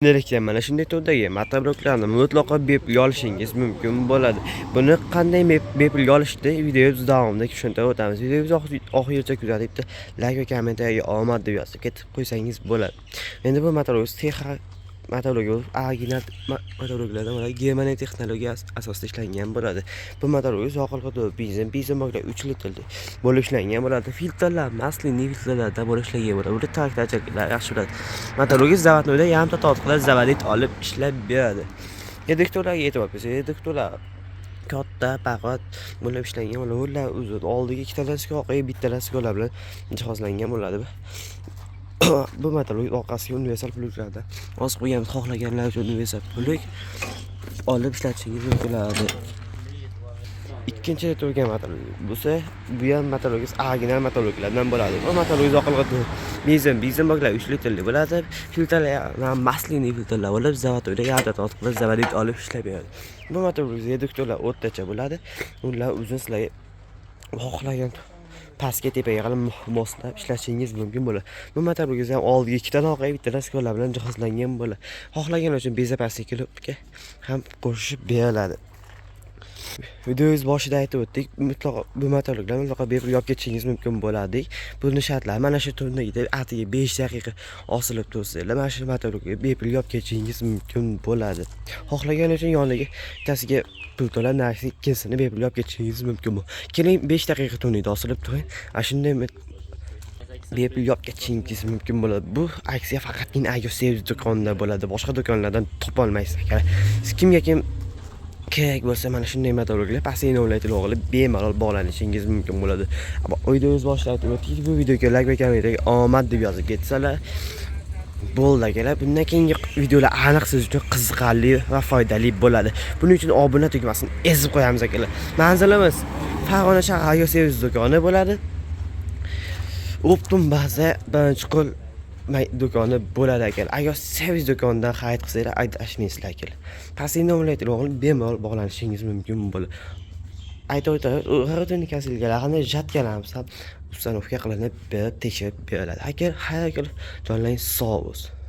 Endilikda mana shunday turdagi motobloklarni mutlaqo bepul olishingiz mumkin bo'ladi. Buni qanday bepul olishni videomiz davomida tushuntirib o'tamiz. Videomizni oxirigacha kuzatib, like va kommentariyaga omad deb yozib ketib qo'ysangiz bo'ladi. Endi bu motoblok original motobloklardan Germaniya texnologiyasi asosida ishlangan bo'ladi. Bu motoblok yoqilg'i benzin boklar 3 litrli bo'lib ishlangan bo'ladi. Filtrlar masliniy filtrlardan bo'lib ishlangan bo'ladi. Buni traktorchilar yaxshi biladi. Motoblok zavodnoda yarimta to'tiqlar zavodit olib ishlab beradi. Reduktorlarga e'tibor bersangiz, reduktorlar katta parat bo'lib ishlangan bo'ladi. Ular uzun oldiga ikkitadan orqaga bittadan skolar bilan jihozlangan bo'ladi. Bu motoblok orqasiga universal pluglardan os qo'ygan xohlaganlar uchun universal plug olib ishlatishingiz mumkin bo'ladi. Ikkinchi turgan motoblok bo'lsa, bu ham motoblok original motobloklardan bo'ladi. Bu motoblok yoqilg'i benzin boklar 3 litrli bo'ladi. Filtrlar masliniy filtrlar bo'lib, zavodda yarda tortqilar zavodit olib ishlab beradi. Bu motoblok reduktorlar o'rtacha bo'ladi. Ular uzun sizlarga xohlagan pastga tepaga qarab moslab ishlatishingiz mumkin bo'ladi. Bu motoblok ham oldiga ikkitadan orqaga bittadan skolar bilan jihozlangan bo'ladi. Xohlagan uchun bezapastli klubga ham qo'shib beriladi. Videomiz boshida aytib o'tdik, mutlaqo bu motobloklar mutlaqo bepul olib ketishingiz mumkin bo'ladi. Buni shartlari mana shu turnida atiga 5 daqiqa osilib tursanglar, mana shu motoblokga bepul olib ketishingiz mumkin bo'ladi. Xohlagan uchun yoniga bittasiga pul to'lab, narxi ikkinchisini bepul olib ketishingiz mumkin bo'ladi. Keling 5 daqiqa turnida osilib turing. Shunday bepul olib ketishingiz mumkin bo'ladi. Bu aksiya faqatgina Ayo Service do'konida bo'ladi. Boshqa do'konlardan topa olmaysiz. Kimga kerak bo'lsa mana shunday motobloklar pastga no'mlaytilib olib bemalol bog'lanishingiz mumkin bo'ladi. Videomiz boshida aytib o'tdik, bu videoga like va kommentariyaga omad deb yozib ketsalar bo'ldi akalar. Bundan keyingi videolar aniq siz uchun qiziqarli va foydali bo'ladi. Buning uchun obuna tugmasini ezib qo'yamiz akalar. Manzilimiz Farg'ona shahar Ayo Service do'koni bo'ladi. Optum baza Birinchi-qo'l do'koni bo'ladi akalar. Agar servis do'konidan xarid qilsanglar, adashmaysizlar akalar. Pastga no'mlaytilib olib bemalol bog'lanishingiz mumkin bo'ladi. Aytib o'tamiz, g'arotin kasalliklarini jatkalamiz ham ustanovka qilinib berib tekshirib beriladi. Akalar, xayr akalar, jonlaringiz sog' bo'lsin.